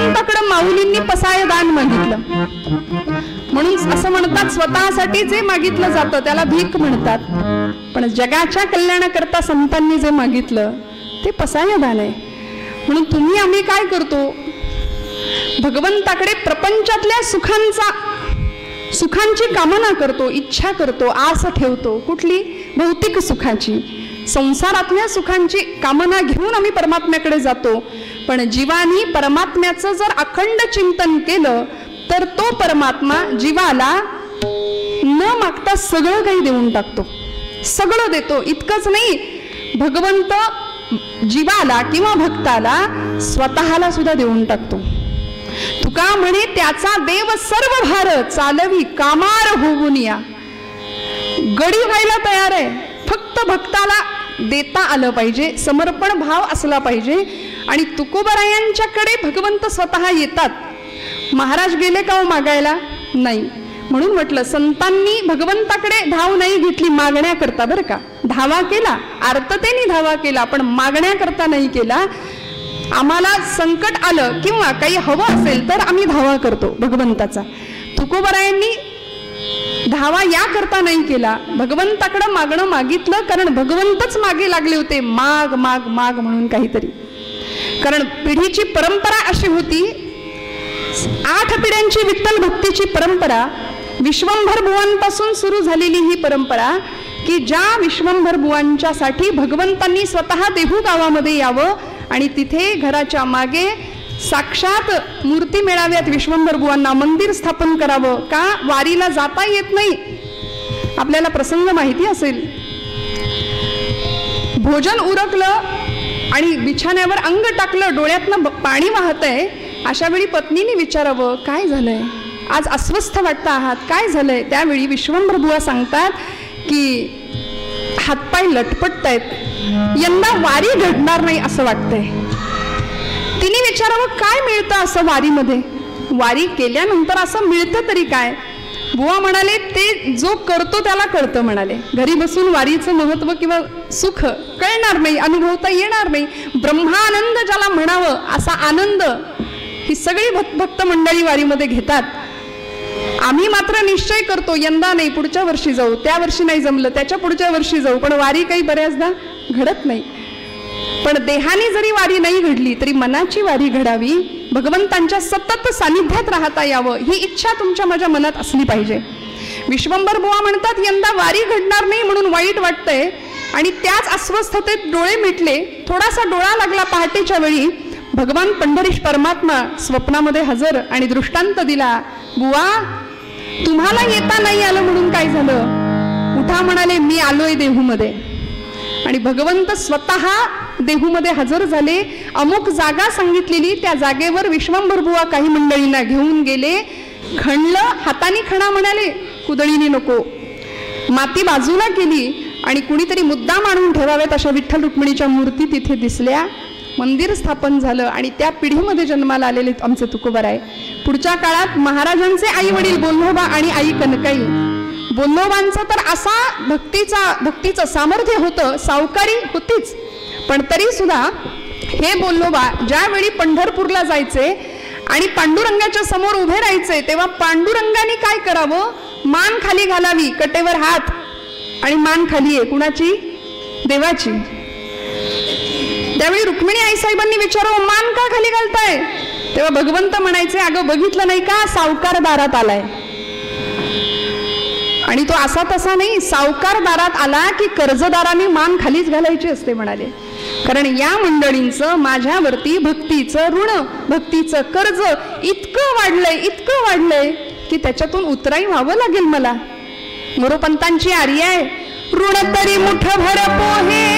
भगवंताकडे माऊलींनी पसाय दान मागितलं. म्हणून असं म्हणतात स्वतःसाठी जे मागितलं जातं त्याला भीक म्हणतात, पण जगाच्या कल्याणाकरता संतांनी जे मागितलं ते पसाय दान आहे. म्हणून तुम्ही आम्ही काय करतो, भगवंताकडे प्रपंचातल्या सुखांची कामना करतो, इच्छा करतो, आस ठेवतो. कुठली? भौतिक सुखाची, संसारातल्या सुखांची कामना घेऊन आम्ही परमात्म्याकडे जातो. पण जीवानी परमात्म्याचं जर अखंड चिंतन केलं तर तो परमात्मा जीवाला न मागता सगळं काही देऊन टाकतो, सगळं देतो. इतकंच नाही, भगवंत जीवाला किंवा भक्ताला स्वतःला सुद्धा देऊन टाकतो. तुका म्हणे त्याचा देव सर्व भार चालवी कामार होऊन या. गडी व्हायला तयार आहे, फक्त भक्ताला देता आलं पाहिजे, समर्पण भाव असला पाहिजे. आणि तुकोबरायांच्याकडे भगवंत स्वतः येतात. महाराज गेले का हो मागायला? नाही. म्हणून म्हटलं संतांनी भगवंताकडे धाव नाही घेतली मागण्याकरता, बरं का. धावा केला, आर्ततेने धावा केला, पण मागण्याकरता नाही केला. आम्हाला संकट आलं किंवा काही हवं असेल तर आम्ही धावा करतो भगवंताचा. तुकोबरायांनी धावा या करता नाही केला, भगवंताकडे मागणं मागितलं, कारण भगवंतच मागे लागले होते, माग माग माग म्हणून काहीतरी. कारण पिढीची परंपरा अशी होती, 8 पिढ्यांची विठ्ठल भक्तीची परंपरा, विश्वंभर बुवांपासून सुरू झालेली ही परंपरा, की ज्या विश्वंभर बुवांच्यासाठी भगवंतांनी स्वतः देहू गावामध्ये यावं आणि तिथे घराच्या मागे साक्षात मूर्ती मेळाव्यात विश्वंभर बुवांना मंदिर स्थापन करावं. का? वारीला जाता येत नाही. आपल्याला प्रसंग माहिती असेल, भोजन उरकलं आणि बिछाण्यावर अंग टाकलं, डोळ्यातनं पाणी वाहतंय, अशा वेळी पत्नीने विचारावं काय झालंय, आज अस्वस्थ वाटत आहात, काय झालंय. त्यावेळी विश्वंभर बुवा सांगतात की हातपाय लटपटतायत, यंदा वारी घडणार नाही असं वाटतंय. तिने विचारावं काय मिळतं असं वारीमध्ये, वारी केल्यानंतर असं मिळतं तरी काय. बुवा म्हणाले ते जो करतो त्याला कळतं म्हणाले. घरी बसून वारीचं महत्व किंवा सुख कळणार नाही, अनुभवता येणार नाही. ब्रह्मानंद ज्याला म्हणावं असा आनंद ही सगळी भक्त मंडळी वारीमध्ये घेतात. आम्ही मात्र निश्चय करतो यंदा नाही, पुढच्या वर्षी जाऊ, त्या वर्षी नाही जमलं त्याच्या पुढच्या वर्षी जाऊ, पण वारी काही बऱ्याचदा घडत नाही. पण देहाने जरी वारी नाही घडली तरी मनाची वारी घडावी, भगवंतांच्या सतत सानिध्यात राहता यावं ही इच्छा तुमच्या माझ्या मनात असली पाहिजे. विश्वंभर बुवा म्हणतात यंदा वारी घडणार नाही म्हणून वाईट वाटतंय, आणि त्याच अस्वस्थतेत डोळे मिटले. थोडासा डोळा लागला पहाटेच्या वेळी, भगवान पंढरीश परमात्मा स्वप्नामध्ये हजर आणि दृष्टांत दिला, बुवा तुम्हाला येता नाही आलं म्हणून काय झालं, उठा म्हणाले मी आलोय देहूमध्ये. आणि भगवंत स्वतः देहूमध्ये हजर झाले. अमुक जागा सांगितलेली त्या जागेवर विश्वंभर बुवा काही मंडळींना घेऊन गेले. खणलं, हाताने खणा म्हणाले, कुदळीने नको. माती बाजूला केली आणि कुणीतरी मुद्दाम आणून ठेवाव्यात अशा विठ्ठल रुक्मिणीच्या मूर्ती तिथे दिसल्या. मंदिर स्थापन झालं आणि त्या पिढीमध्ये जन्माला आलेले आमचे तुकोबराय. पुढच्या काळात महाराजांचे आई वडील बोल्लोबा आणि आई कनकाई. बोल्लोबांचं तर असा भक्तीचं सामर्थ्य होतं, सावकारी होतीच, पण तरी सुद्धा हे बोल्लोबा ज्यावेळी पंढरपूरला जायचे आणि पांडुरंगाच्या समोर उभे राहायचे, तेव्हा पांडुरंगाने काय करावं, मान खाली घालावी, कटेवर हात, आणि मान खाली आहे कुणाची, देवाची. त्यावेळी रुक्मिणी आईसाहेबांनी विचारावं मान का खाली घालताय, तेव्हा भगवंत म्हणायचे अगं बघितलं नाही का सावकार दारात आलाय. आणि तो असा तसा नाही, सावकार दारात आला की कर्जदारांनी मान खालीच घालायची असते म्हणाले. कारण या मंडळींचं माझ्यावरती भक्तीचं ऋण, भक्तीचं कर्ज इतकं वाढलंय की त्याच्यातून उतराई व्हावं लागेल मला. मोरोपंतांची आर्य आहे, ऋण तरी मुठभर पोहे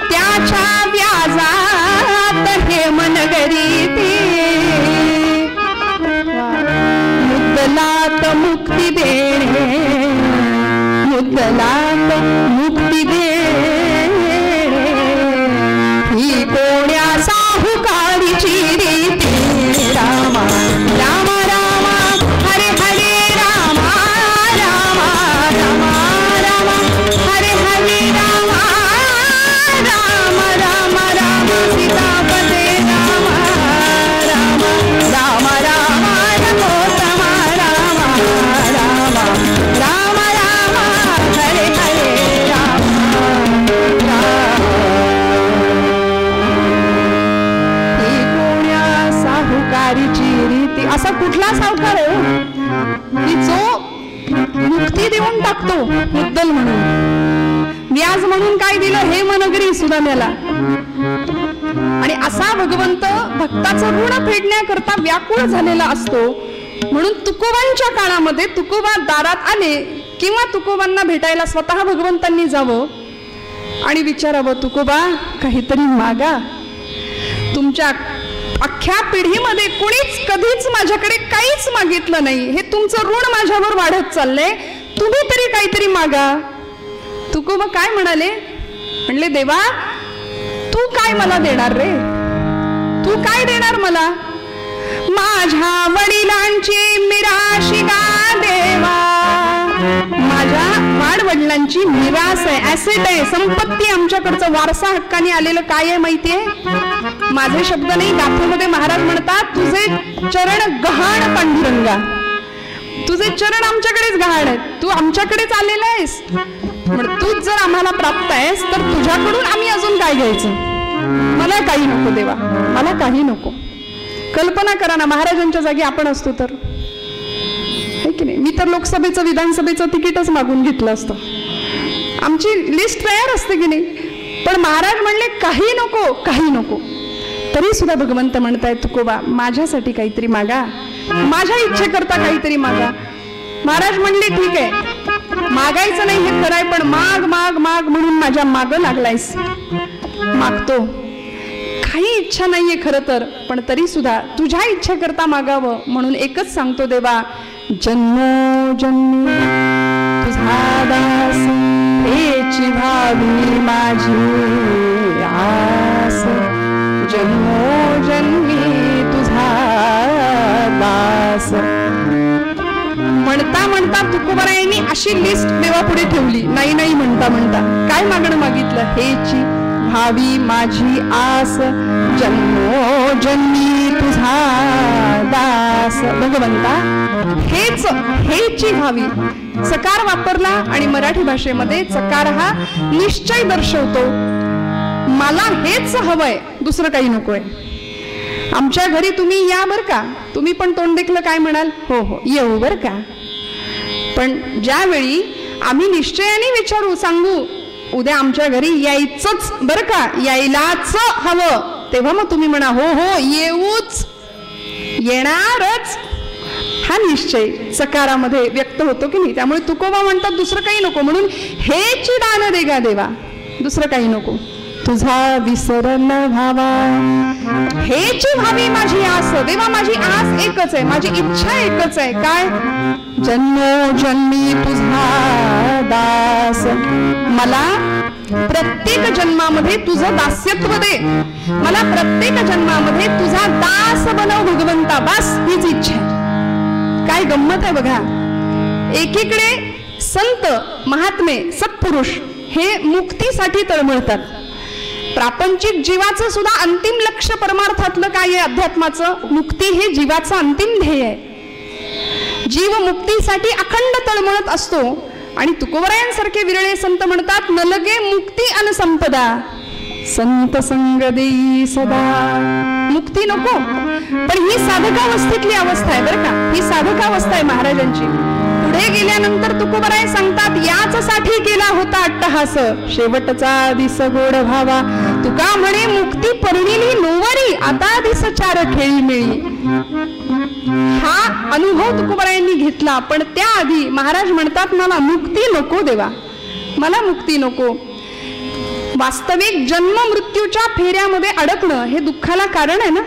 त्याच्या व्याजात हे मनगरी ते, मुद्दलात मुक्ती देणे, मुद्दलात मुक्ती देणे, ही कोण्या साहुकारीची रीती. रामा राम राम हरे हरे राम राम राम राम हरे हरे राम राम राम राम सीतापते राम. सावकारीची रीती. असा कुठला सावकार आहे की जो मुक्ती देऊन टाकतो मुद्दल म्हणून, व्याज म्हणून काय दिलं हे मनगरी सुदाम्याला. आणि असा भगवंत भक्ताचं ऋण फेडण्याकरता व्याकुळ झालेला असतो. म्हणून तुकोबांच्या काळामध्ये तुकोबा दारात आले किंवा तुकोबांना भेटायला स्वतः भगवंतांनी जावं आणि विचारावं, तुकोबा काहीतरी मागा. तुमच्या अख्ख्या पिढीमध्ये कुणीच कधीच माझ्याकडे काहीच मागितलं नाही, हे तुमचं ऋण माझ्यावर वाढत चाललंय, तुम्ही तरी काहीतरी मागा. तुकोबा काय म्हणाले? म्हणले, देवा तू काय मला देणार रे? तू काय देणार मला? माझ्या वडिलांची मिराशी गा देवा. माझ्या वाडवडिलांची मिरास आहे, ऍसेट आहे, संपत्ती, आमच्याकडचं वारसा हक्काने आलेलं काय आहे माहितीये? माझे शब्द नाही, गाथेमध्ये महाराज म्हणतात, तुझे चरण गहाण पांडुरंगा, तुझे चरण आमच्याकडेच गहाण आहेत, तू आमच्याकडेच आलेला आहेस. म्हणून तूच जर आम्हाला प्राप्त आहेस तर तुझ्याकडून आम्ही अजून काय घ्यायचं? मला काही नको देवा, मला काही नको. कल्पना करा ना, महाराजांच्या जागी आपण असतो तर, है की नाही? मी तर लोकसभेचं विधानसभेचं तिकीटच मागून घेतलं असतं, आमची लिस्ट तयार असते की नाही. पण महाराज म्हणले काही नको, काही नको. तरी सुद्धा भगवंत म्हणतायत, तुकोबा माझ्यासाठी काहीतरी मागा, माझ्या इच्छेकरता काहीतरी मागा. महाराज म्हणले, ठीक आहे, मागायचं नाही हे खरंय, पण माग माग माग म्हणून माझ्या मागं लागलायस. मागतो, काही इच्छा नाहीये खरं तर, पण तरी सुद्धा तुझ्या इच्छेकरता मागावं म्हणून एकच सांगतो, देवा जन्मोजन्मी तुझा दास, हेची भावी माझी आस. जन्मोजन्मी तुझा दास. म्हणता म्हणता तुकोबारायांनी अशी लिस्ट देवापुढे ठेवली. नाही नाही म्हणता म्हणता काय मागणं मागितलं? हेची भावी माझी आस, जन्मोजन्मी तुझा दास. भगवंता हेच, हेची भावी चकार वापरला आणि मराठी भाषेमध्ये चकार हा निश्चय दर्शवतो. मला हेच हवंय, दुसरं काही नकोय. आमच्या घरी तुम्ही या बर का, तुम्ही पण तोंड देखलं काय म्हणाल? हो हो येऊ बर का. पण ज्यावेळी आम्ही निश्चयाने विचारू, सांगू उद्या आमच्या घरी यायचंच बर का, यायलाच हवं, तेव्हा मग तुम्ही म्हणा हो हो येऊच, येणारच. हा निश्चय सकारामध्ये व्यक्त होतो की नाही? त्यामुळे तुकोबा म्हणतात दुसरं काही नको, म्हणून हेची दान दे गा देवा, दुसरं काही नको. तुझा विसर न व्हावा, हेची व्हावी माझी आस. देवा माझी आस एकच आहे, माझी इच्छा एकच आहे. काय? जन्मोजन्मी तुझा दास. मला प्रत्येक जन्मामध्ये तुझं दास्यत्व दे, मला प्रत्येक जन्मामध्ये तुझा दास बनव भगवंता. बस हीच इच्छा आहे. काय गंमत आहे बघा, एकीकडे संत महात्मे सत्पुरुष हे मुक्तीसाठी तळमळतात. प्रापंचिक जीवाचं सुद्धा अंतिम लक्ष परमार्थातलं काय आहे? अध्यात्माचं मुक्ती हे जीवाचं अंतिम ध्येय आहे. जीव मुक्तीसाठी अखंड तळमळत असतो. आणि तुकोबरायांसारखे विरळे संत म्हणतात, न लगे मुक्ती अन संपदा, संत संग देई सदा. मुक्ती नको, पण ही साधकावस्थेतली अवस्था आहे बरं का, ही साधकावस्था आहे महाराजांची. पुढे गेल्यानंतर तुकोबराय सांगतात, याच साठी केला होता अट्टहास, शेवटचा दिस गोड व्हावा. तुका म्हणे मुक्ती परिणिली नोवरी, आता दिस चार खेळी मिळी. हा अनुभव तुकोबरायांनी घेतला. पण त्याआधी महाराज म्हणतात, मला मुक्ती नको देवा, मला मुक्ती नको. वास्तविक जन्म मृत्यूच्या फेऱ्यामध्ये अडकणं हे दुःखाला कारण आहे ना.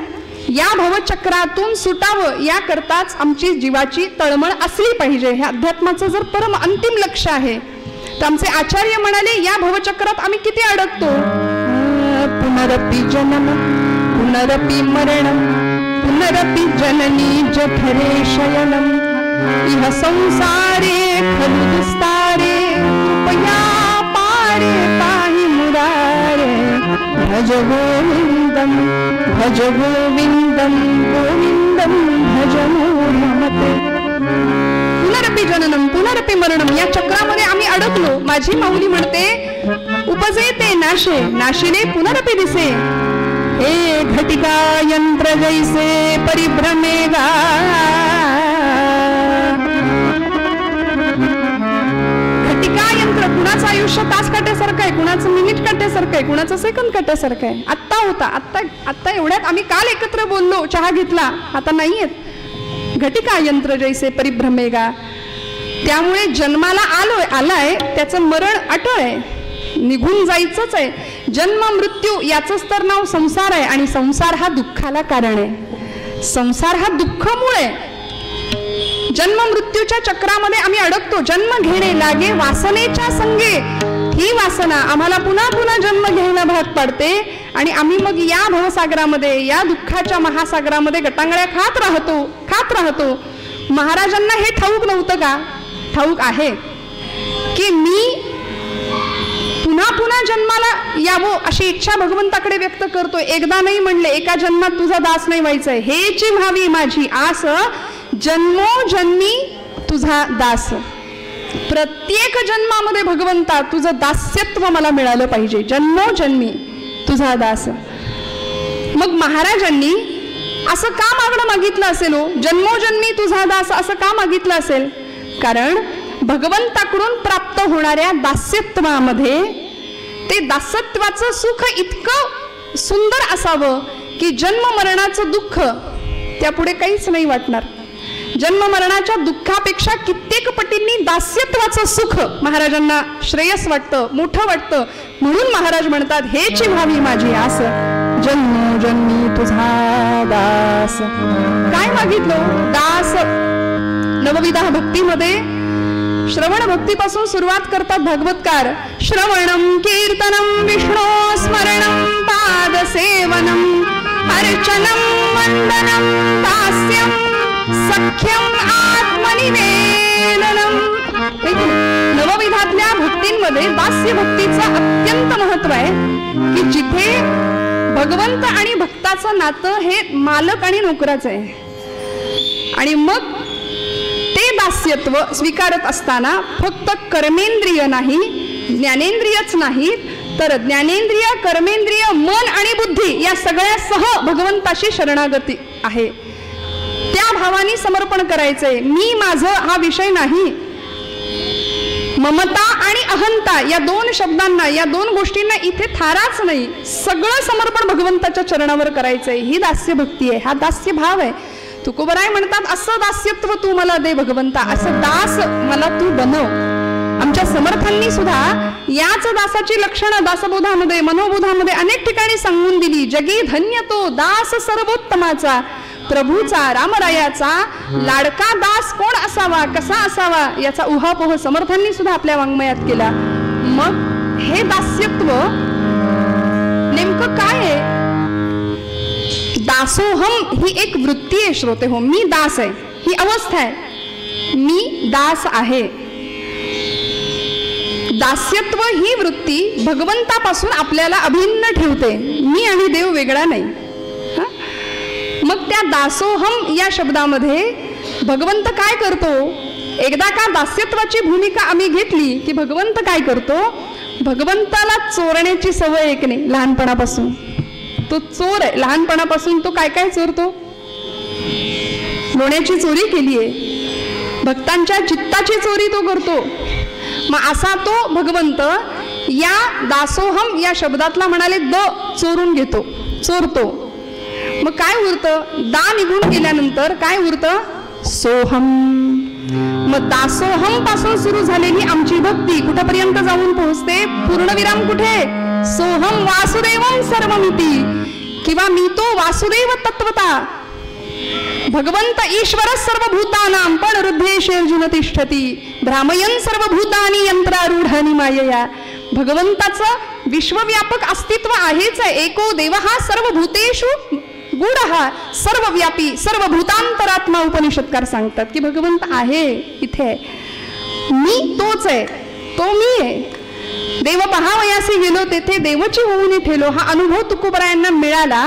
या भवचक्रातून सुटावं याकरताच आमची जीवाची तळमळ असली पाहिजे. हे अध्यात्माचं जर परम अंतिम लक्ष आहे. तर आमचे आचार्य म्हणाले, या भवचक्रात आम्ही किती अडकतो. पुनरपि जन्म पुनरपि मरण, पुनरपि जननी जठरे शयनम. इह संसारे खलु दुस्तारे, कृपया पारे पाहि मुरारे. भज गोविंदम भज गोविंदम गोविंदम भज मूढमते. पुनरपि जननम पुनरपि मरणम, या चक्रामध्ये आम्ही अडकलो. माझी माऊली म्हणते, उपजे ते नाशे नाशिले पुनरपि दिसे. हे घटिका यंत्र जैसे परिभ्रमेगा घटिका यंत्र कुणाचं आयुष्य तास काट्यासारखं आहे, कुणाचं मिनिट काट्यासारखं आहे, कुणाचं सेकंद काट्यासारखं आहे. आत्ता होता, आत्ता एवढ्यात आम्ही काल एकत्र बोललो, चहा घेतला, आता नाहीयेत. घटिका यंत्र जैसे परिभ्रमेगा. त्यामुळे जन्माला आलाय त्याचं मरण अटळ आहे, निघून जायचंच आहे. जन्म मृत्यू याचंच तर नाव संसार आहे आणि संसार हा दुःखाला कारण आहे. संसार हा दुःखमूळ आहे. जन्म मृत्यूच्या चक्रामध्ये आम्ही अडकतो. जन्म घेणे लागे वासनेच्या संगे. ही वासना आम्हाला पुन्हा पुन्हा जन्म घ्यायला भाग पाडते आणि आम्ही मग या भवसागरामध्ये, या दुःखाच्या महासागरामध्ये गटांगळ्या खात राहतो. महाराजांना हे ठाऊक नव्हतं का? ठाऊक आहे की मी पुन्हा पुन्हा जन्माला यावं अशी इच्छा भगवंताकडे व्यक्त करतोय. एकदा नाही म्हणले, एका जन्मात तुझा दास नाही व्हायचंय, हेची व्हावी माझी आस. जन्मोजन्मी तुझा दास. प्रत्येक जन्मामध्ये भगवंता तुझं दास्यत्व मला मिळालं पाहिजे. जन्मोजन्मी तुझा दास. मग महाराजांनी असं का मागितलं असेल हो? जन्मोजन्मी तुझा दास असं का मागितलं असेल? कारण भगवंताकडून प्राप्त होणाऱ्या दास्यत्वामध्ये ते दासत्वाचं सुख इतकं सुंदर असावं की जन्म मरणाचं दुःख त्यापुढे काहीच नाही वाटणार. जन्म मरणाच्या दुःखापेक्षा कित्येक पटींनी दास्यत्वाचं सुख महाराजांना श्रेयस वाटतं, मोठं वाटतं. म्हणून महाराज म्हणतात, हेची व्हावी माझी आस. जन्मोजन्मी तुझा दास. काय मागितलं? दास. नवविधा भक्तीमध्ये श्रवण भक्तीपासून सुरुवात करतात भागवतकार. श्रवणम कीर्तनम विष्णू स्मरणम पादसेवनम अर्चनम वंदनम दास्यम सख्यम आत्मनिवेदनम. नवविधातल्या भक्तींमध्ये दास्य भक्तीचं अत्यंत महत्व आहे की जिथे भगवंत आणि भक्ताचं नातं हे मालक आणि नोकराचं आहे. आणि मग ते दास्यत्व स्वीकारत असताना फक्त कर्मेंद्रिय नाही, ज्ञानेंद्रियच नाही, तर ज्ञानेंद्रिय, कर्मेंद्रिय, मन आणि बुद्धी या सगळ्यासह भगवंताशी शरणागती आहे. त्या भावाने समर्पण करायचंय. मी माझं हा विषय नाही. ममता आणि अहंता या दोन शब्दांना, या दोन गोष्टींना इथे थाराच नाही. सगळं समर्पण भगवंताच्या चरणावर करायचंय. ही दास्य भक्ती आहे, हा दास्य भाव आहे. तुकोबराय म्हणतात, असं दास्यत्व तू मला दे भगवंता, असं दास मला तू बनव. आमच्या समर्थांनी सुद्धा याच दासाची लक्षणं दासबोधामध्ये, मनोबोधामध्ये अनेक ठिकाणी सांगून दिली. जगी धन्य तो दास सर्वोत्तमाचा, प्रभूचा, रामरायाचा लाडका दास कोण असावा, कसा असावा याचा उहापोह समर्थांनी सुद्धा आपल्या वाङ्मयात केला. मग हे दास्यत्व नेमकं काय आहे? दासोहम ही एक वृत्ती आहे श्रोते हो. मी दास आहे, ही अवस्था आहे. मी दास आहे. दास्यत्व ही वृत्ती भगवंतापासून आपल्याला अभिन्न ठेवते. मी आणि देव वेगळा नाही. मग त्या दासोहम या शब्दामध्ये भगवंत काय करतो? एकदा का दास्यत्वाची भूमिका आम्ही घेतली की भगवंत काय करतो? भगवंताला चोरण्याची सवय एक नाही लहानपणापासून. तो चोर आहे लहानपणापासून. तो काय काय चोरतो? लोण्याची चोरी केलीये, भक्तांच्या चित्ताची चोरी तो करतो. मग असा तो भगवंत या दासोहम या शब्दातला म्हणाले द चोरून घेतो, चोरतो. मग काय उरतं? दा निघून गेल्यानंतर काय उरतं? सोहम. मग दासोहम पासून सुरू झालेली आमची भक्ती कुठपर्यंत जाऊन पोहोचते? पूर्णविराम कुठे? सोहम वासुदेवम सर्वमिती, किंवा मी तो वासुदेव तत्वता. भगवंत ईश्वर सर्वभूतानां पुनरुद्धेशेर्जुन तिष्ठती भ्रामयन् सर्वभूतानि यंत्रारूढानि मायया. भगवंताचं विश्वव्यापक अस्तित्व आहेच आहे. एको देवः सर्वभूतेषु गूढः सर्वव्यापी सर्वभूतांतरात्मा. उपनिषदकार सांगतात की भगवंत आहे इथे. मी तोच आहे, तो मी आहे. देव पहावयासी गेलो तेथे देवची होऊन ठेलो. हा अनुभव तुकोबरायांना मिळाला.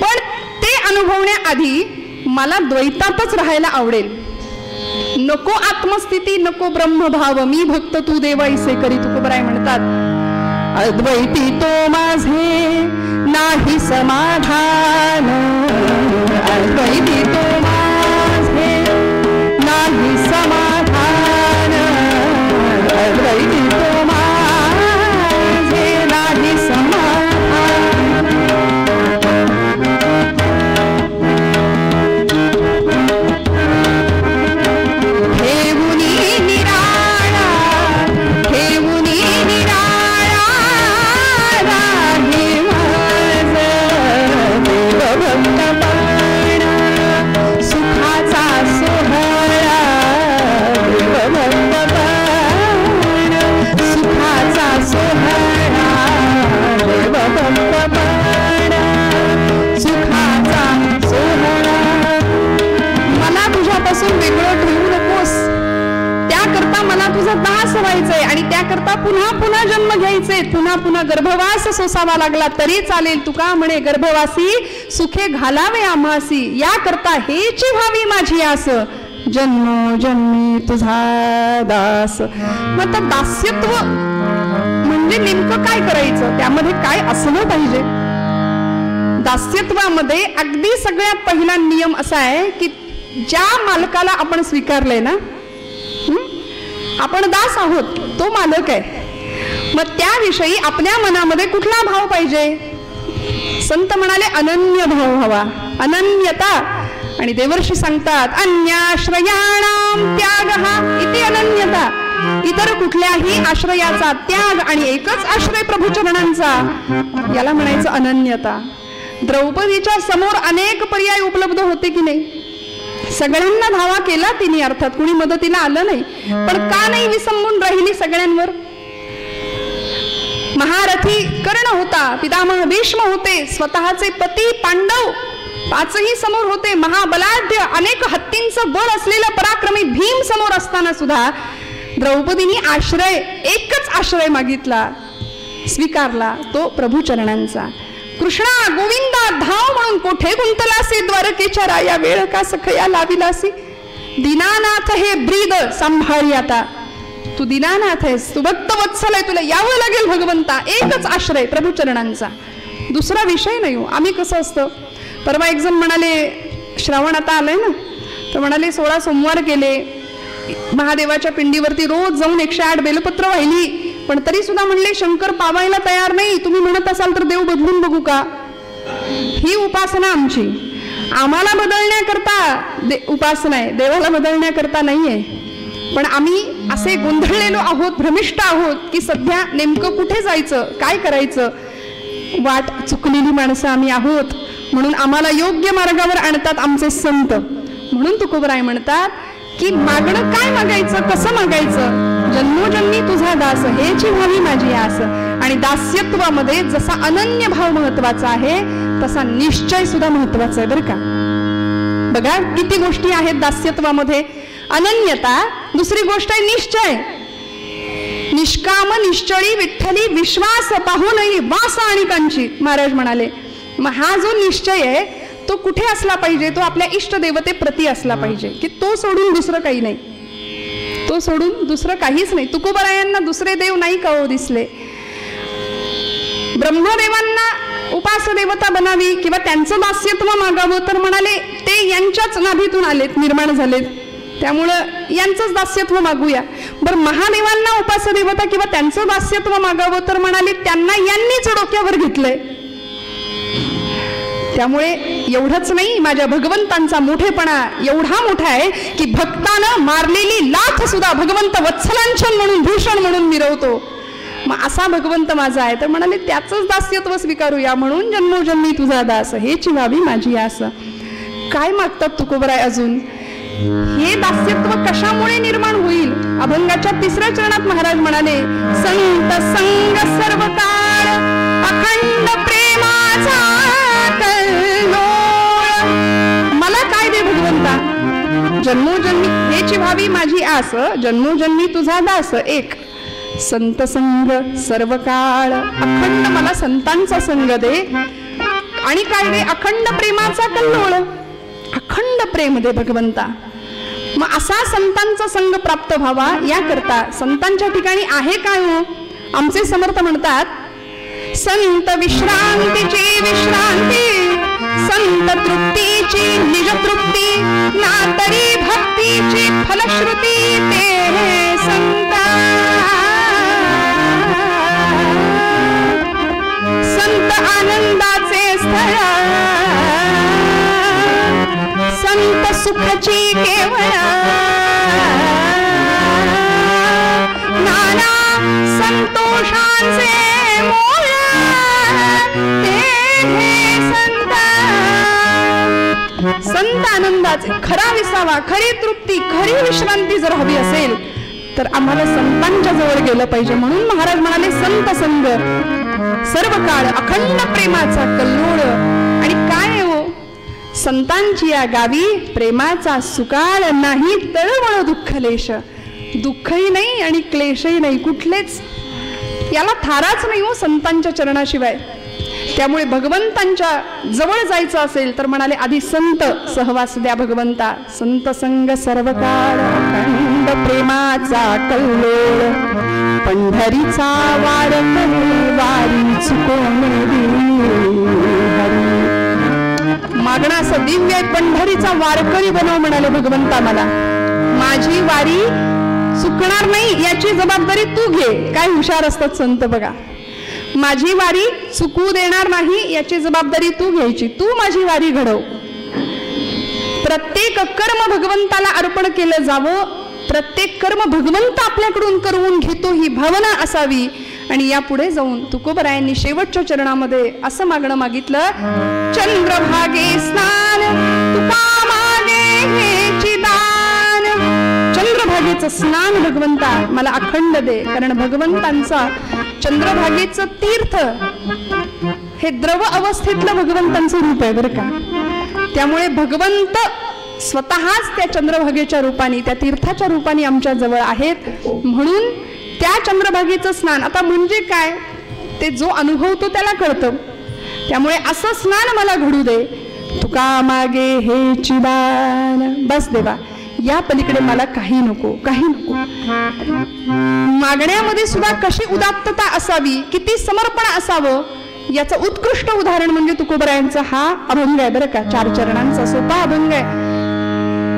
पण ते अनुभवण्याआधी मला द्वैतातच राहायला आवडेल. नको आत्मस्थिती, नको ब्रह्मभाव, मी भक्त तू देव ऐसे करी. तुकोबराय म्हणतात, अद्वैती तो माझे नाही समाधान, अद्वैती करता पुन्हा पुन्हा जन्म घ्यायचे, पुन्हा पुन्हा गर्भवास सोसावा लागला तरी चालेल. तुका म्हणे गर्भवासी सुखे घालावे आम्हासी, या करता हेची व्हावी माझी आस, जन्मोजन्मी तुझा दास. मग आता दास्यत्व म्हणजे नेमकं काय करायचं, त्यामध्ये काय असलं पाहिजे? दास्यत्वामध्ये अगदी सगळ्यात पहिला नियम असा आहे की ज्या मालकाला आपण स्वीकारलंय ना, आपण दास आहोत, तो मालक आहे. मग त्याविषयी आपल्या मनामध्ये कुठला भाव पाहिजे? संत म्हणाले अनन्य भाव हवा, अनन्यता. आणि देवर्षी सांगतात अन्याश्रयाणाम त्यागः इति अनन्यता. इतर कुठल्याही आश्रयाचा त्याग आणि एकच आश्रय प्रभुचरणांचा, याला म्हणायचं अनन्यता. द्रौपदीच्या समोर अनेक पर्याय उपलब्ध होते की नाही? सगळ्यांना धावा केला तिने, अर्थात कुणी मदतीला आलं नाही, पण का नाही विसंबून राहिली सगळ्यांवर? महारथी कर्ण होता, पितामह भीष्म होते, स्वतःचे पती पांडव पाचही समोर होते, महाबलाढ्य अनेक हत्तींचं बळ असलेलं पराक्रमी भीम समोर असताना सुद्धा द्रौपदीने आश्रय, एकच आश्रय मागितला, स्वीकारला, तो प्रभुचरणांचा. कृष्णा गोविंदा धाव म्हणून कोठे गुंतलासी, द्वारकेच्या राया वेळ का सखया लाविलासी. दीनानाथ हे ब्रीद सांभाळी आता, तू दीनानाथ आहेस, तू भक्त वत्सल आहे, तुला यावं लागेल भगवंता. एकच आश्रय प्रभुचरणांचा, दुसरा विषय नाही. आम्ही कसं असतं, परवा एक जण म्हणाले श्रावण आता आलंय ना, तर म्हणाले 16 सोमवार केले, महादेवाच्या पिंडीवरती रोज जाऊन 108 बेलपत्र वाहिली, पण तरी सुद्धा म्हणले शंकर पावायला तयार नाही. तुम्ही म्हणत असाल तर देव बदलून बघू का? ही उपासना आमची, आम्हाला बदलण्याकरता उपासना आहे, देवाला बदलण्याकरता नाहीये. पण आम्ही असे गोंधळलेलो आहोत, भ्रमिष्ट आहोत की सध्या नेमकं कुठे जायचं, काय करायचं, वाट चुकलेली माणसं आम्ही आहोत. म्हणून आम्हाला योग्य मार्गावर आणतात आमचे संत. म्हणून तुकोबराय म्हणतात की मागणं काय मागायचं, कसं मागायचं? जन्मोजन्मी तुझा दास हेची व्हावी माझी आस. आणि दास्यत्वामध्ये जसा अनन्य भाव महत्वाचा आहे तसा निश्चय सुद्धा महत्वाचा आहे बरं का. बघा किती गोष्टी आहेत दास्यत्वामध्ये. अनन्यता, दुसरी गोष्ट आहे निश्चय. निष्काम निश्चळी विठ्ठली विश्वास पाहूनही वास आणि कांची, महाराज म्हणाले. मग हा जो निश्चय आहे तो कुठे असला पाहिजे? तो आपल्या इष्ट देवतेप्रती असला पाहिजे, की तो सोडून दुसरं काही नाही, तो सोडून दुसरं काहीच नाही. तुकोबरायांना दुसरे देव नाही का हो दिसले? ब्रह्मदेवांना उपास देवता बनावी किंवा त्यांचं दास्यत्व मागावं तर म्हणाले ते यांच्याच नाभीतून आलेत, निर्माण झालेत, त्यामुळं यांचंच दास्यत्व मागूया. बरं महादेवांना उपास देवता किंवा त्यांचं दास्यत्व मागावं तर म्हणाले त्यांना यांनीच डोक्यावर घेतलंय. त्यामुळे एवढंच नाही, माझ्या भगवंतांचा मोठेपणा एवढा मोठा आहे की भक्तानं मारलेली लाथ सुद्धा भगवंत वत्सलांचन म्हणून, भूषण म्हणून मिरवतो. मग असा भगवंत माझा आहे तर म्हणाले त्याचंच दास्यत्व स्वीकारूया. म्हणून जन्मोजन्मी तुझा दास हेची व्हावी माझी आस. काय मागतात तुकोबराय अजून? हे दास्यत्व कशामुळे निर्माण होईल? अभंगाच्या 3ऱ्या चरणात महाराज म्हणाले संत संग सर्व काळ अखंड प्रेमाचा कल्लोळ. मला काय दे भगवंता? जन्मोजन्मी हेची व्हावी माझी आस, जन्मोजन्मी तुझा दास एक. संत संग सर्व काळ अखंड, मला संतांचा संग दे. आणि काय दे? अखंड प्रेमाचा कल्लोळ, अखंड प्रेम दे भगवंता. मग असा संतांचा संग प्राप्त व्हावा याकरता संतांच्या ठिकाणी आहे काय हो? आमचे समर्थ म्हणतात संत विश्रांतीची विश्रांती, संत तृप्तीची निज तृप्ती, ना तरी भक्तीची फलश्रुती ते संता. संत आनंदाचे स्थळ, संत सुखाची केवळ, नाना संतोषांचे मूळ ते संत. संत आनंदाचे खरा विसावा, खरी तृप्ती, खरी विश्रांती जर हवी असेल तर आम्हाला संतांच्या जवळ गेलं पाहिजे. म्हणून महाराज म्हणाले संत संग सर्व काळ अखंड प्रेमाचा कल्लोळ. आणि काय हो, संतांची या गावी प्रेमाचा सुकाळ नाही तळमळ दुःखलेश. दुःखही नाही आणि क्लेशही नाही, कुठलेच याला थाराच नाही हो संतांच्या चरणाशिवाय. त्यामुळे भगवंतांच्या जवळ जायचं असेल तर म्हणाले आधी संत सहवास द्या भगवंता. संत संग सर्व काळ अखंड प्रेमाचा कल्लोळ, पंढरीचा वार वारी चुकोन मागणं असं दिव्य पंढरीचा वारकरी बनव म्हणाले भगवंता. मला माझी वारी चुकणार नाही याची जबाबदारी तू घे. काय हुशार असतात संत बघा. माझी वारी चुकू देणार नाही याची जबाबदारी तू घ्यायची. तू माझी वारी घडव. प्रत्येक कर्म भगवंताला अर्पण केलं जावं, प्रत्येक कर्म भगवंत आपल्याकडून करून घेतो ही भावना असावी. आणि यापुढे जाऊन तुकोबरायांनी शेवटच्या चरणामध्ये असं मागणं मागितलं, चंद्रभागे स्नान तुका मागे हेची दान. चंद्रभागेचं स्नान भगवंता मला अखंड दे. कारण भगवंतांचा चंद्रभागेचं तीर्थ हे द्रव अवस्थेतलं भगवंतांचं रूप आहे बरं का. त्यामुळे भगवंत स्वतःच त्या चंद्रभागेच्या रूपाने, त्या तीर्थाच्या रूपाने आमच्या जवळ आहेत. म्हणून त्या चंद्रभागेचं स्नान आता म्हणजे काय ते जो अनुभवतो त्याला कळतं. त्यामुळे असं स्नान मला घडू दे. तुका मागे हे चिदान. बस देवा, या पलीकडे मला काही नको, काही नको. मागण्यामध्ये सुद्धा कशी उदात्तता असावी, किती समर्पण असावं याचं उत्कृष्ट उदाहरण म्हणजे तुकोबरायांचा हा अभंग आहे बरं का. 4 चरणांचा सोपा अभंग आहे.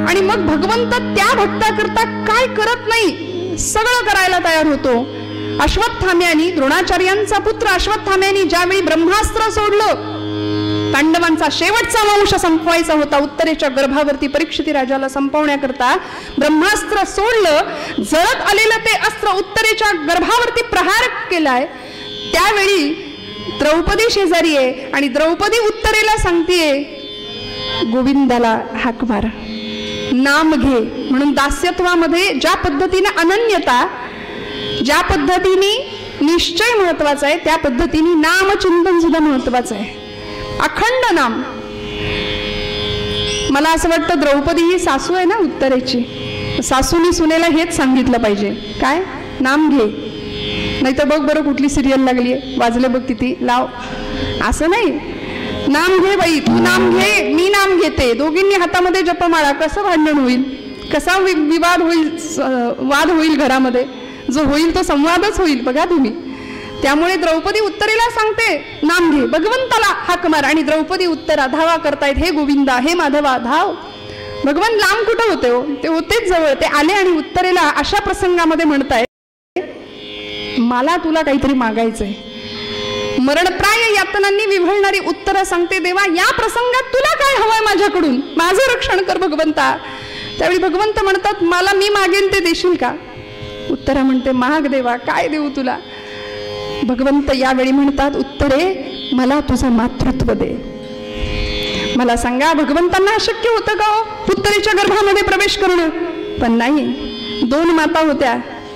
आणि मग भगवंत त्या भक्ताकरता काय करत नाही, सगळं करायला तयार होतो. अश्वत्थाम्यानी, द्रोणाचार्यांचा पुत्र अश्वत्थाम्यानी ज्यावेळी ब्रह्मास्त्र सोडलं, पांडवांचा शेवटचा वंश संपवायचा होता, उत्तरेच्या गर्भावरती परीक्षिती राजाला संपवण्याकरता ब्रह्मास्त्र सोडलं. जळत आलेलं ते अस्त्र उत्तरेच्या गर्भावरती प्रहार केलाय. त्यावेळी द्रौपदी शेजारी आहे आणि द्रौपदी उत्तरेला सांगतेय गोविंदाला हाक मार, नाम घे. म्हणून दास्यत्वामध्ये ज्या पद्धतीने अनन्यता, ज्या पद्धतीने निश्चय महत्वाचा आहे, त्या पद्धतीने नामचिंतन सुद्धा महत्वाचं आहे. अखंड नाम. मला असं वाटतं द्रौपदी ही सासू आहे ना उत्तरेची, सासूनी सुनेला हेच सांगितलं पाहिजे, काय नाम घे. नाही तर बघ बरं कुठली सिरियल लागली आहे, वाजले बघ किती, लाव. असं नाही, नाम घे बाई, तू नाम घे, मी नाम घेते. दोघींनी हातामध्ये जपमाळा. कसं भांडण होईल, कसा विवाद होईल, वाद होईल घरामध्ये. जो होईल तो संवादच होईल बघा तुम्ही. त्यामुळे द्रौपदी उत्तरेला सांगते नाम घे, भगवंताला हाक मार. आणि द्रौपदी उत्तरा धावा करतायत, हे गोविंदा, हे माधवा, धाव. भगवान लांब कुठं होते हो, ते होतेच जवळ. ते आले आणि उत्तरेला अशा प्रसंगामध्ये म्हणताय मला तुला काहीतरी मागायचंय. मरणप्राय यातनांनी विव्हळणारी उत्तरा सांगते, देवा या प्रसंगात तुला काय हवंय माझ्याकडून, माझं रक्षण कर भगवंता. त्यावेळी भगवंत म्हणतात मला मी मागेन ते देशील का. उत्तरा म्हणते माग देवा, काय देऊ तुला. भगवंत यावेळी म्हणतात उत्तरे मला तुझं मातृत्व दे. मला सांगा भगवंतांना अशक्य होतं का हो उत्तरेच्या गर्भामध्ये प्रवेश करणं. पण नाही, 2 माता होत्या,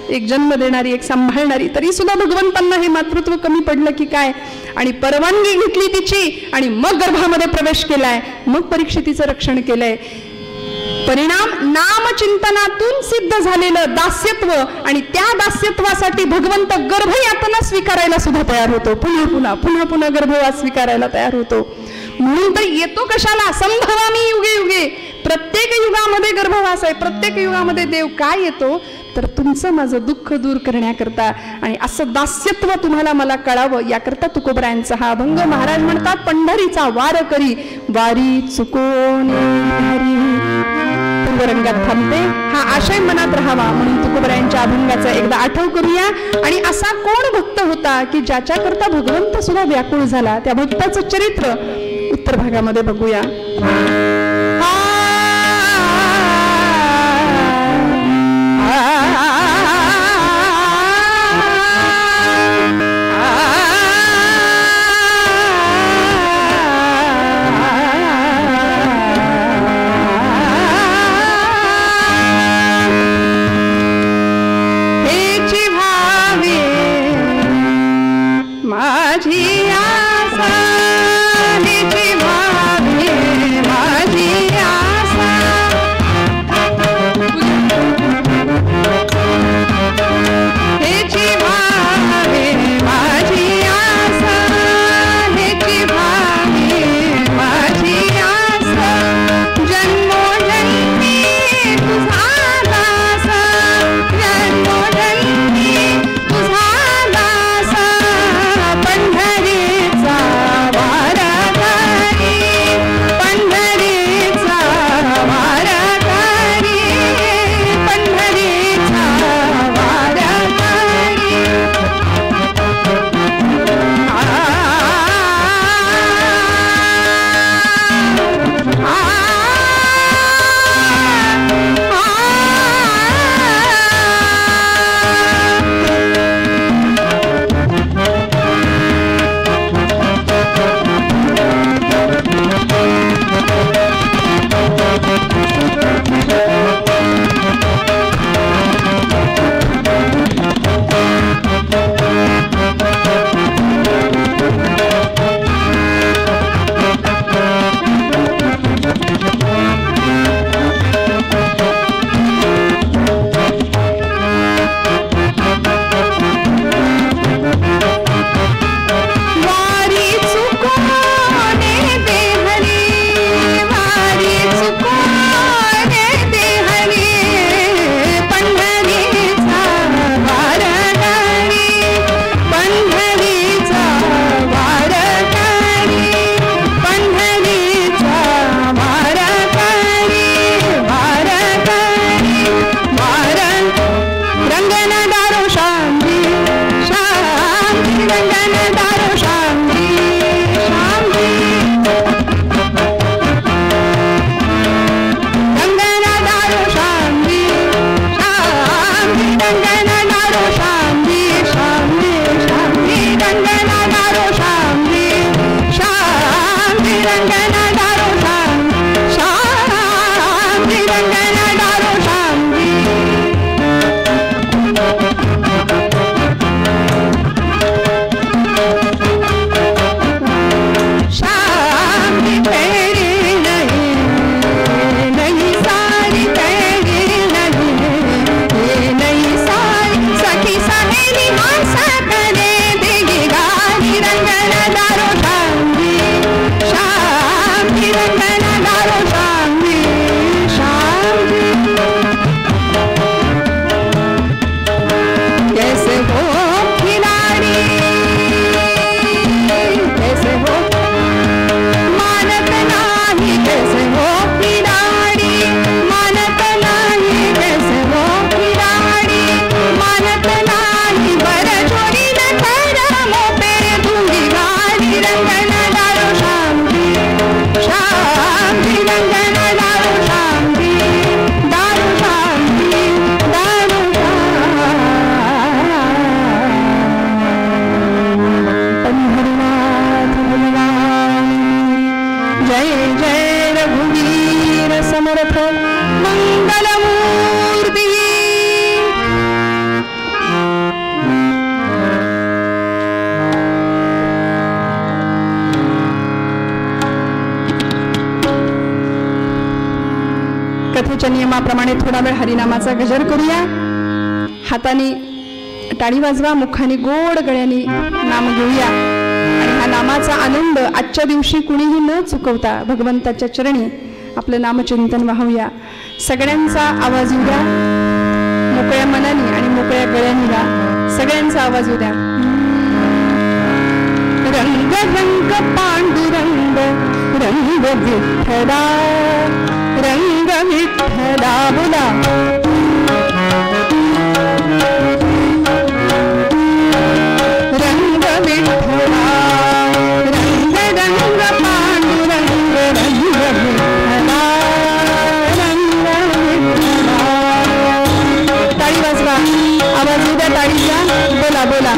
एक जन्म देणारी, एक सांभाळणारी. तरी सुद्धा भगवंतांना हे मातृत्व कमी पडलं की काय. आणि परवानगी घेतली तिची आणि मग गर्भामध्ये प्रवेश केलाय, मग परीक्षितीचं रक्षण केलंय. परिणाम नामचिंतनातून सिद्ध झालेलं दास्यत्व. आणि त्या दास्यत्वासाठी भगवंत गर्भयातना स्वीकारायला सुद्धा तयार होतो. पुन्हा पुन्हा पुन्हा पुन्हा गर्भवास स्वीकारायला तयार होतो. म्हणून तर येतो कशाला, संभवामी युगे युगे. प्रत्येक युगामध्ये गर्भवास आहे, प्रत्येक युगामध्ये देव काय येतो तर तुमचं माझं दुःख दूर करण्याकरता. आणि असं दास्यत्व तुम्हाला मला कळावं याकरता तुकोबरायांचा हा अभंग. महाराज म्हणतात पंढरीचा वार करी वारी चुकोने हरी. रंगात थांबते, हा आशय मनात राहावा म्हणून तुकोबरायांच्या अभंगाचा एकदा आठव करूया. आणि असा कोण भक्त होता की ज्याच्याकरता भगवंत सुद्धा व्याकुळ झाला, त्या भक्ताचं चरित्र उत्तर भागामध्ये बघूया. माझी आशा समर्थ मंगलमूर्ती. कथेच्या नियमाप्रमाणे थोडा वेळ हरिनामाचा गजर करूया. हाताने टाळी वाजवा, मुखाने गोड गळ्याने नाम घेऊया आणि ह्या नामाचा आनंद आजच्या दिवशी कुणीही न चुकवता भगवंताच्या चरणी आपलं नामचिंतन वाहूया. सगळ्यांचा आवाज येऊ द्या, मोकळ्या मनाने आणि मोकळ्या गळ्याने गा. सगळ्यांचा आवाज येऊ द्या. रंग रंग पांडुरंग रंग विठ्ठला, रंग विठ्ठला बोला. रंग विठ्ठला, रंग रंग पांडुरंग रंग विठ्ठला, रंग विठ्ठला. टाळी वाजवा, आवाज उद्या टाळीचा. बोला बोला.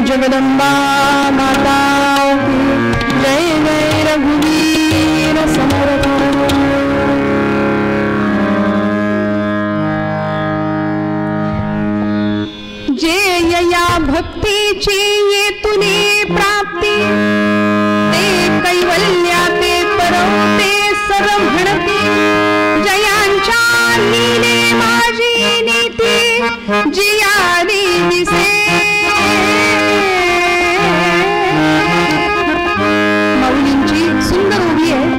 जगदंबा माता जय जय रघुवीर समर्थ. जे या भक्तीची येतुनी प्राप्ती, ते कैवल्या ते परवते सर्व म्हणती. जयांच्या लीले माझी नीती, जियाली दिसे. सुंदर उभी आहे.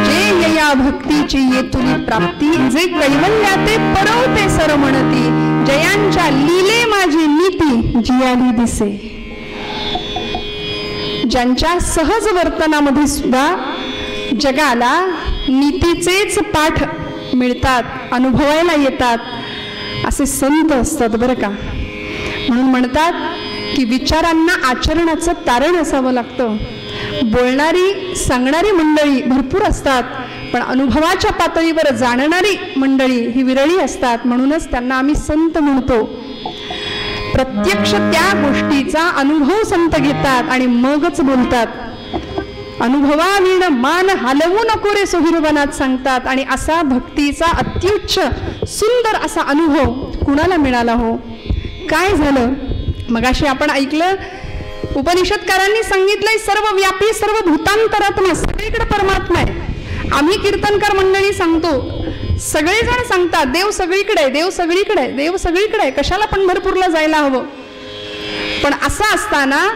जे या भक्तीची येतुनी प्राप्ती, जे कैवल्या ते परवते सर म्हणती. जयांच्या लीले माझी नीती, जियाली दिसे. ज्यांच्या सहज वर्तनामध्ये सुद्धा जगाला नीतीचेच पाठ मिळतात, अनुभवायला येतात, असे संत असतात बरं का. म्हणून म्हणतात की विचारांना आचरणाचं तारण असावं लागतं. बोलणारी सांगणारी मंडळी भरपूर असतात, पण अनुभवाच्या पातळीवर जाणणारी मंडळी ही विरळी असतात. म्हणूनच त्यांना आम्ही संत म्हणतो. प्रत्यक्ष त्या गोष्टीचा अनुभव संत घेतात आणि मगच बोलतात. अनुभवाविण मान हलवू नको रे सोहिरवनात सांगतात. आणि असा भक्तीचा अत्युच्च सुंदर असा अनुभव कुणाला मिळाला हो? काय झालं? मगाशी आपण ऐकलं, उपनिषदकारांनी सांगितलंय सर्व व्यापी सर्व भूतांतरात्मा, सगळीकडे परमात्मा आहे. आम्ही कीर्तनकार मंडळी सांगतो, सगळेजण सांगतात देव सगळीकडे, देव सगळीकडे, देव सगळीकडे, कशाला पंढरपूरला जायला हवं. पण असं असताना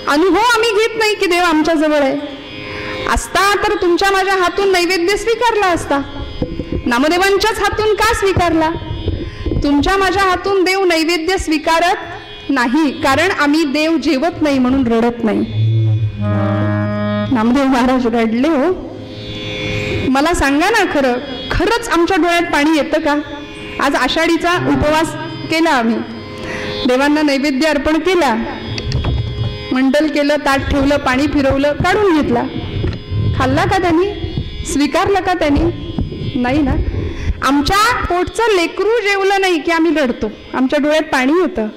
अनुभव आम्ही घेत नाही की देव आमच्या जवळ आहे. असता तर तुमच्या माझ्या हातून नैवेद्य स्वीकारला असता. नामदेवांच्याच हातून का स्वीकारला? तुमच्या माझ्या हातून देव नैवेद्य स्वीकारत नाही, कारण आम्ही देव जेवत नाही म्हणून रडत नाही. नामदेव महाराज रडले हो. मला सांगा ना, खरंच आमच्या डोळ्यात पाणी येतं का? आज आषाढीचा उपवास केला आम्ही, देवांना नैवेद्य अर्पण केला, मंडल केलं, ताट ठेवलं, पाणी फिरवलं, काढून घेतला. खाल्ला का त्यांनी? स्वीकारलं का त्यांनी? नाही ना. आमच्या पोटचं लेकरू जेवलं नाही की आम्ही रडतो, आमच्या डोळ्यात पाणी येतं.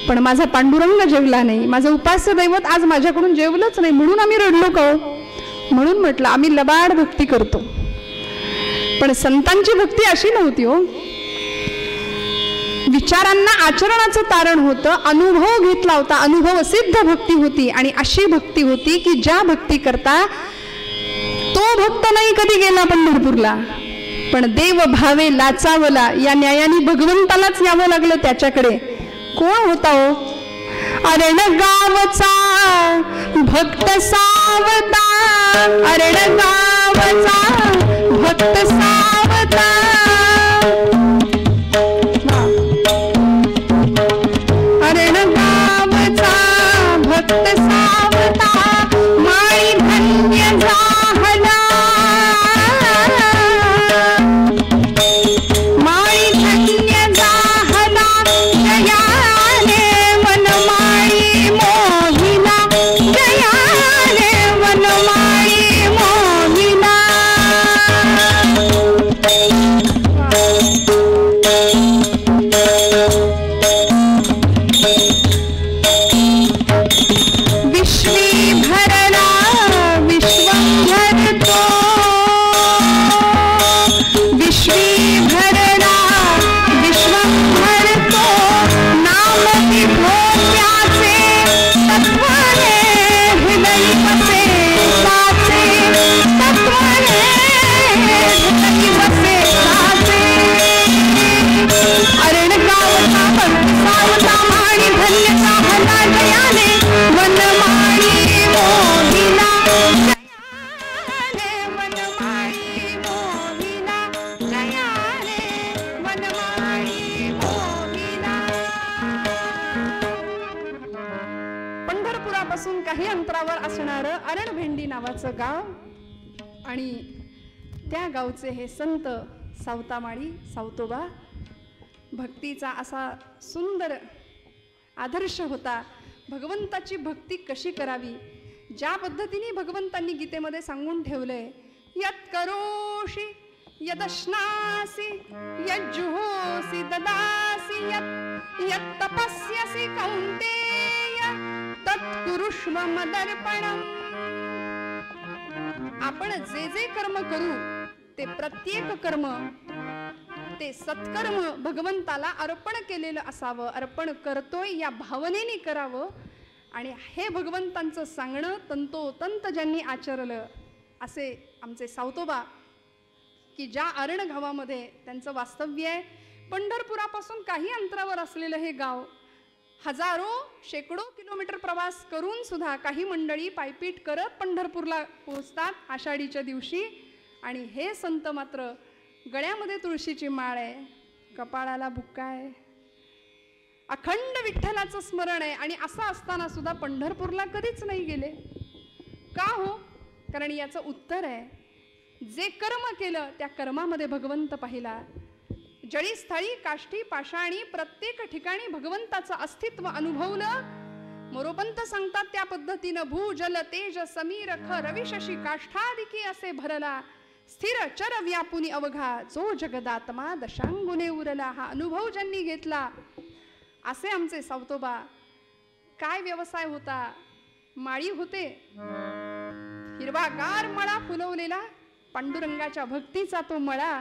पण माझा पांडुरंग जेवला नाही, माझं उपास्य दैवत आज माझ्याकडून जेवलंच नाही म्हणून आम्ही रडलो का हो? म्हणून म्हटलं आम्ही लबाड भक्ती करतो. पण संतांची भक्ती अशी नव्हती हो. विचारांना आचरणाचं तारण होतं, अनुभव घेतला होता, अनुभव सिद्ध भक्ती होती. आणि अशी भक्ती होती की ज्या भक्ती करता तो भक्त नाही कधी गेला पंढरपूरला, पण देव भावे लाचावला या न्यायाने भगवंतालाच यावं लागलं त्याच्याकडे. कोण होता हो? अरण गावचा भक्त सावता, अरण गावचा भक्त सावता. अरण गावचा भक्त सावता, माळी धन्य झाला, माळी धन्य झाला, जयाने वनमाळी मोहिना, जयाने वनमाळी मोहिना. विश्वी भरला विश्वंभर तो, विश्वी भरला विश्वंभर तो, नाम विभो त्याचे, तत्वाने हृदय बसे साचे, तत्वाने हृदय बसे साचे. अरण गावचा भक्त सावता, माळी धन्य झाला, जयाने वनमाळी मोहिना, जयाने वनमाळी मोहिना, जयाने वनमाळी मोहिना. पंढरपुरापासून काही अंतरावर असणारं अरणभेंडी नावाचं गाव, आणि त्या गावचे हे संत सावतामाळी सावतोबा. भक्तीचा असा सुंदर आदर्श होता. भगवंताची भक्ती कशी करावी, ज्या पद्धतीने भगवंतांनी गीतेमध्ये सांगून ठेवलंय, यत् करोषि यदश्नासि यज्जुहोसि ददासि, यत् तपस्यसि कौन्तेय तत्कुरुष्व मदर्पणम्. आपण जे जे कर्म करू ते प्रत्येक कर्म ते सत्कर्म भगवंताला अर्पण केलेलं असावं. अर्पण करतोय या भावनेने करावं. आणि हे भगवंतांचं सांगणं तंतोतंत ज्यांनी आचरलं असे आमचे सावतोबा, की ज्या अरण गावामध्ये त्यांचं वास्तव्य आहे. पंढरपुरापासून काही अंतरावर असलेलं हे गाव, हजारो शेकडो किलोमीटर प्रवास करून सुद्धा काही मंडळी पायपीट करत पंढरपूरला पोहोचतात आषाढीच्या दिवशी. आणि हे संत मात्र गळ्यामध्ये तुळशीची माळ आहे, कपाळाला बुक्का आहे, अखंड विठ्ठलाचं स्मरण आहे. आणि असं असताना सुद्धा पंढरपूरला कधीच नाही गेले. का हो? कारण याचं उत्तर आहे, जे कर्म केलं त्या कर्मामध्ये भगवंत पाहिला. जळी स्थळी काष्ठी पाषाणी प्रत्येक ठिकाणी भगवंताचं अस्तित्व अनुभवलं. मोरोपंत सांगतात त्या पद्धतीनं, भू जल तेज समीर ख रवी शशी काष्ठादिकी असे भरला, स्थिर चर व्यापुनी अवघा जो जगदात्मा दशांगुने उरला. हा अनुभव ज्यांनी घेतला असे आमचे सावतोबा. काय व्यवसाय होता? माळी होते, हिरवागार मळा फुलवलेला, पांडुरंगाच्या भक्तीचा तो मळा.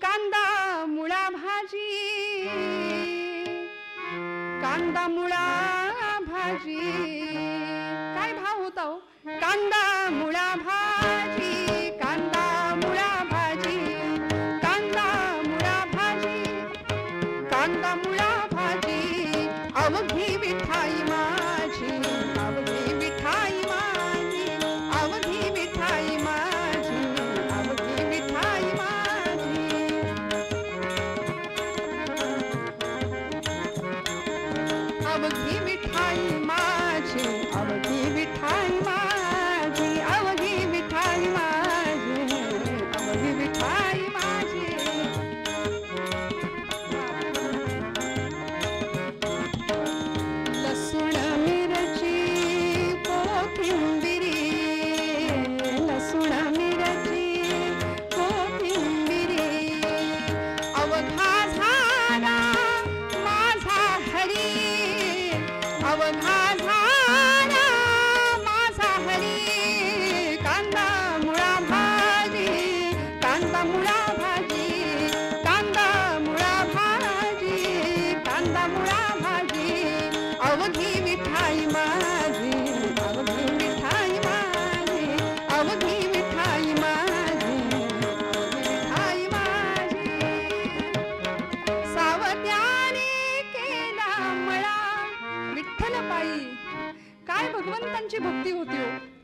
कांदा मुळा भाजी, कांदा मुळा भाजी, काय भाव होता हो? कांदा मुळा भाजी, कांदा मुळा भाजी, कांदा मुळा भाजी, कांदा मुळा भाजी. अवघी विठाई माझी, अवघी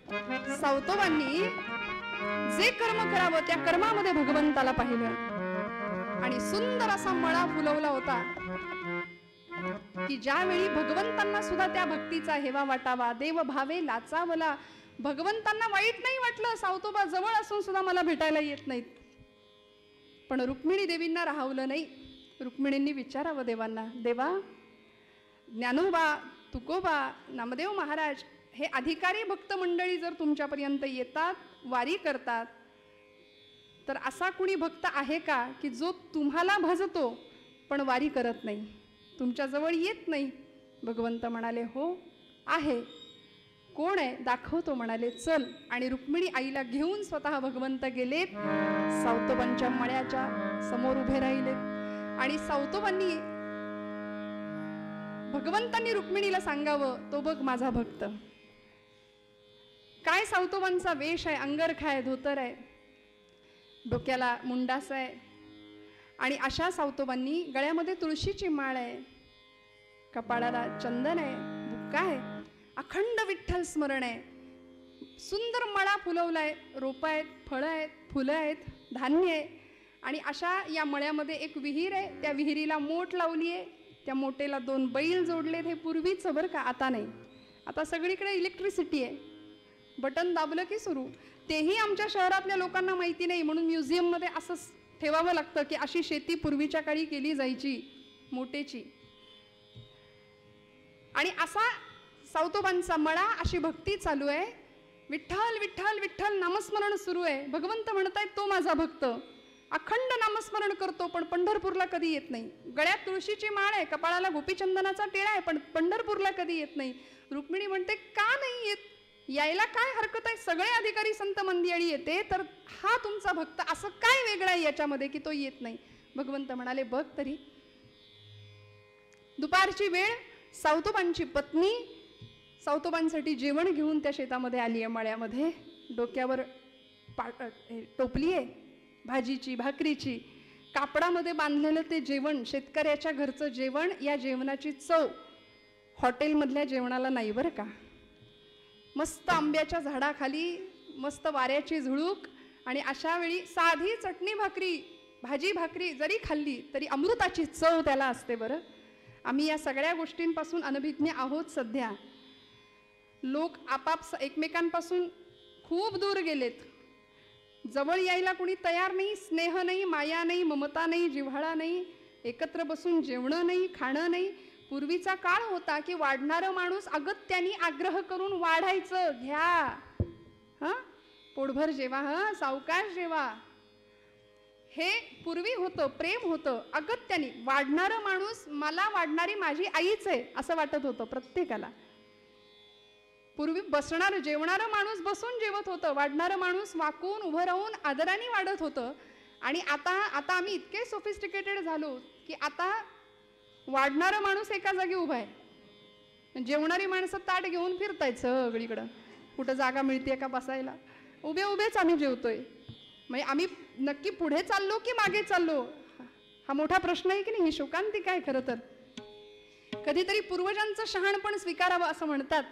सावतोबांनी जे कर्म करावं त्या कर्मामध्ये भगवंताला पाहिलं आणि सुंदर असा मळा फुलवला होता की ज्यावेळी भगवंतांना सुद्धा त्या भक्तीचा हेवा वाटावा, देव भावे लाचावला. भगवंतांना वाईट नाही वाटलं, सावतोबा जवळ असून सुद्धा मला भेटायला येत नाहीत. पण रुक्मिणी देवींना राहवलं नाही. रुक्मिणींनी विचारावं देवांना, देवा, ज्ञानोबा, तुकोबा, नामदेव महाराज हे अधिकारी भक्त मंडळी जर तुमच्यापर्यंत येतात, वारी करतात, तर असा कुणी भक्त आहे का की जो तुम्हाला भजतो पण वारी करत नाही, तुमच्याजवळ येत नाही? भगवंत म्हणाले, हो आहे. कोण आहे? दाखवतो म्हणाले, चल. आणि रुक्मिणी आईला घेऊन स्वतः भगवंत गेलेत, सावतोबांच्या मळ्याच्या समोर उभे राहिलेत. आणि सावतोबांनी, भगवंतांनी रुक्मिणीला सांगावं, तो बघ माझा भक्त. काय सावतोबांचा वेश आहे, अंगरखा आहे, धोतर आहे, डोक्याला मुंडास आहे. आणि अशा सावतोबांनी गळ्यामध्ये तुळशीची माळ आहे, कपाळाला चंदन आहे, बुक्का आहे, अखंड विठ्ठल स्मरण आहे, सुंदर मळा फुलवलाय, रोपं आहेत, फळं आहेत, फुलं आहेत, धान्य आहे. आणि अशा या मळ्यामध्ये एक विहीर आहे, त्या विहिरीला मोठ लावली आहे, त्या मोठेला 2 बैल जोडलेत. हे पूर्वीचं बरं का, आता नाही. आता सगळीकडे इलेक्ट्रिसिटी आहे, बटन दाबलं की सुरू. तेही आमच्या शहरातल्या लोकांना माहिती नाही, म्हणून म्युझियममध्ये असं ठेवावं लागतं की अशी शेती पूर्वीच्या काळी केली जायची, मोटेची. आणि असा सावतोबांचा मळा, अशी भक्ती चालू आहे, विठ्ठल विठ्ठल विठ्ठल नामस्मरण सुरू आहे. भगवंत म्हणतायत, तो माझा भक्त अखंड नामस्मरण करतो पण पंढरपूरला कधी येत नाही. गळ्यात तुळशीची माळ आहे, कपाळाला गोपीचंदनाचा टिळा आहे, पण पंढरपूरला कधी येत नाही. रुक्मिणी म्हणते, का नाही येत? यायला काय हरकत आहे? सगळे अधिकारी संत मंदिरी येते, तर हा तुमचा भक्त असं काय वेगळा आहे याच्यामध्ये की तो येत नाही? भगवंत म्हणाले, बघ तरी. दुपारची वेळ, सावतोबांची पत्नी सावतोबांसाठी जेवण घेऊन त्या शेतामध्ये आली आहे, मळ्यामध्ये. डोक्यावर टोपली आहे भाजीची, भाकरीची, कापडामध्ये बांधलेलं ते जेवण, शेतकऱ्याच्या घरचं जेवण. या जेवणाची चव हॉटेलमधल्या जेवणाला नाही बरं का. मस्त आंब्याच्या झाडाखाली, मस्त वाऱ्याची झुळूक. आणि अशा वेळी साधी चटणी भाकरी, भाजी भाकरी जरी खाल्ली तरी अमृताची चव त्याला असते बरं. आम्ही या सगळ्या गोष्टींपासून अनभिज्ञ आहोत सध्या. लोक आपाप एकमेकांपासून खूप दूर गेलेत, जवळ यायला कुणी तयार नाही. स्नेह नाही, माया नाही, ममता नाही, जिव्हाळा नाही, एकत्र बसून जेवणं नाही, खाणं नाही. पूर्वीचा काळ होता की वाढणारं माणूस अगत्याने आग्रह करून वाढायचं, घ्या हां, पोटभर जेवा, हां, सावकाश जेवा. हे पूर्वी होतं, प्रेम होतं. अगत्याने वाढणारं माणूस, मला वाढणारी माझी आईच आहे असं वाटत होतं प्रत्येकाला. पूर्वी बसणारं जेवणारं माणूस बसून जेवत होतं, वाढणारं माणूस वाकून उभं राहून आदराने वाढत होतं. आणि आता आम्ही इतके सोफिस्टिकेटेड झालो की आता वाढणारा माणूस एका जागी उभा आहे, जेवणारी माणसं ताट घेऊन फिरतायत सगळीकडं, कुठं जागा मिळते का बसायला. उभे उभेच आम्ही जेवतोय. म्हणजे आम्ही नक्की पुढे चाललो की मागे चाललो, हा मोठा प्रश्न आहे की नाही. ही शोकांतिका आहे खरं तर. कधीतरी पूर्वजांचं शहाणपण स्वीकारावं असं म्हणतात.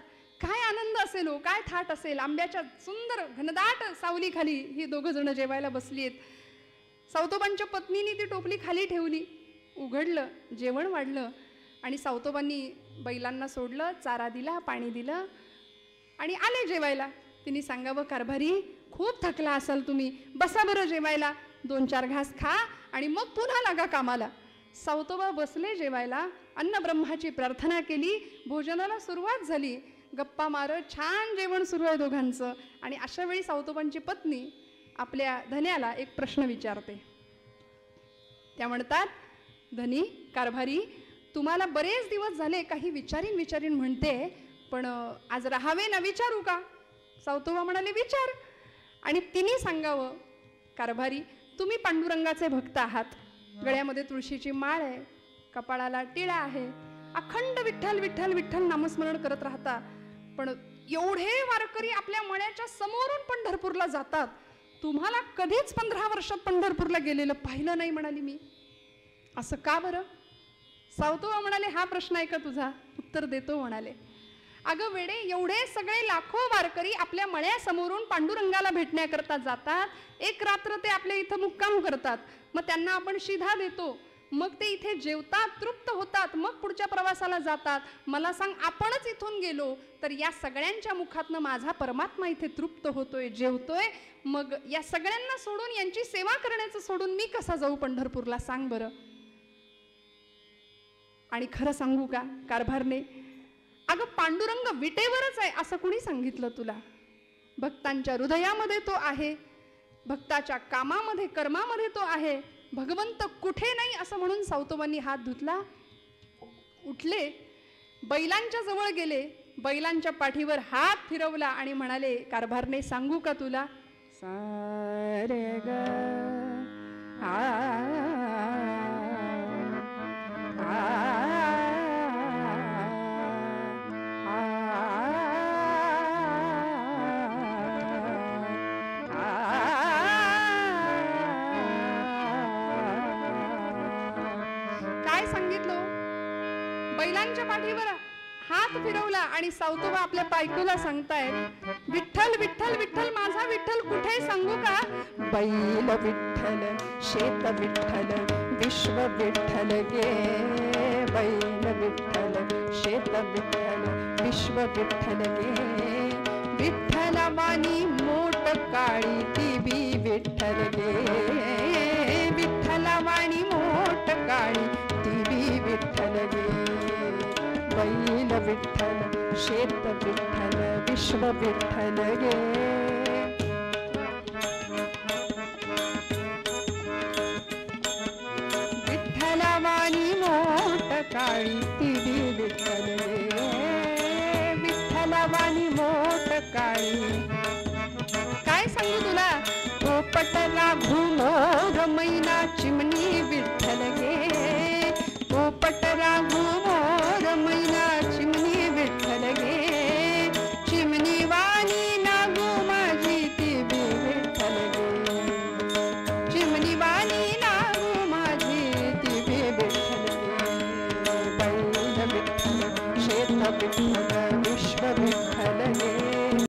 काय आनंद असेल हो, काय थाट असेल. आंब्याच्या सुंदर घनदाट सावलीखाली ही 2 जण जेवायला बसली आहेत. सावतोबांच्या पत्नीने ती टोपली खाली ठेवली, उघडलं, जेवण वाढलं. आणि सावतोबांनी बैलांना सोडलं, चारा दिला, पाणी दिलं आणि आले जेवायला. तिने सांगावं, कारभारी खूप थकला असाल तुम्ही, बसा बरं जेवायला, 2-4 घास खा आणि मग पुन्हा लागा कामाला. सावतोबा बसले जेवायला, अन्नब्रह्माची प्रार्थना केली, भोजनाला सुरुवात झाली. गप्पा मारत छान जेवण सुरू आहे दोघांचं. आणि अशा वेळी सावतोबांची पत्नी आपल्या धन्याला एक प्रश्न विचारते. त्या म्हणतात, धनी, कारभारी, तुम्हाला बरेच दिवस झाले काही विचारीन म्हणते, पण आज राहावे ना, विचारू का? सावतोबा म्हणाले, विचार. आणि तिने सांगावं, कारभारी, तुम्ही पांडुरंगाचे भक्त आहात, गळ्यामध्ये तुळशीची माळ आहे, कपाळाला टिळा आहे, अखंड विठ्ठल विठ्ठल विठ्ठल नामस्मरण करत राहता, पण एवढे वारकरी आपल्या मळ्याच्या समोरून पंढरपूरला जातात, तुम्हाला कधीच 15 वर्षात पंढरपूरला गेलेलं पाहिलं नाही म्हणाली मी. असं का बरं? सावतोबा म्हणाले, हा प्रश्न आहे का तुझा? उत्तर देतो म्हणाले. अगं वेडे, एवढे सगळे लाखो वारकरी आपल्या मळ्यासमोरून पांडुरंगाला भेटण्याकरता जातात. एक रात्र ते आपल्या इथं मुक्काम करतात. मग त्यांना आपण शिधा देतो, मग ते इथे जेवतात, तृप्त होतात, मग पुढच्या प्रवासाला जातात. मला सांग, आपणच इथून गेलो तर या सगळ्यांच्या मुखातनं माझा परमात्मा इथे तृप्त होतोय, जेवतोय. मग या सगळ्यांना सोडून, यांची सेवा करण्याचं सोडून मी कसा जाऊ पंढरपूरला, सांग बरं. आणि खरं सांगू का कारभारने, अगं पांडुरंग विटेवरच आहे असं कुणी सांगितलं तुला? भक्तांच्या हृदयामध्ये तो आहे, भक्ताच्या कामामध्ये कर्मामध्ये तो आहे. भगवंत कुठे नाही असं म्हणून सावतोबांनी हात धुतला, उठले, बैलांच्या जवळ गेले, बैलांच्या पाठीवर हात फिरवला आणि म्हणाले, कारभारने सांगू का तुला? सारे ग बैलांच्या पाठीवर हात फिरवला आणि सावतोबा आपल्या बायकोला सांगतायत, विठ्ठल विठ्ठल विठ्ठल, माझा विठ्ठल कुठे सांगू का? बैल विठ्ठल, शेत विठ्ठल, विश्व विठ्ठल गे. बैल विठ्ठल, शेत विठ्ठल, विश्व विठ्ठल गे. विठ्ठला वाणी मोठ काळी ती बी विठ्ठल गे. विठ्ठला वाणी मोठ काळी ती बी विठ्ठल गे. बैल विठ्ठल, शेत विठ्ठल, विश्व विठ्ठल गे. विठ्ठला वाणी मोठ काळी ती बी विठ्ठल गे. विठ्ठला वाणी मोठ काळी. काय सांगू तुला? पोपट राघू मोर मैना चिमणी विठ्ठल गे. पोपट राघू मोर मैना चिमणी विठ्ठल गे. चिमणी वाणी नागू माझी ती बी विठ्ठल गे. चिमणी वाणी नागू माझी ती बी विठ्ठल गे. बैल विठ्ठल, शेत विठ्ठल,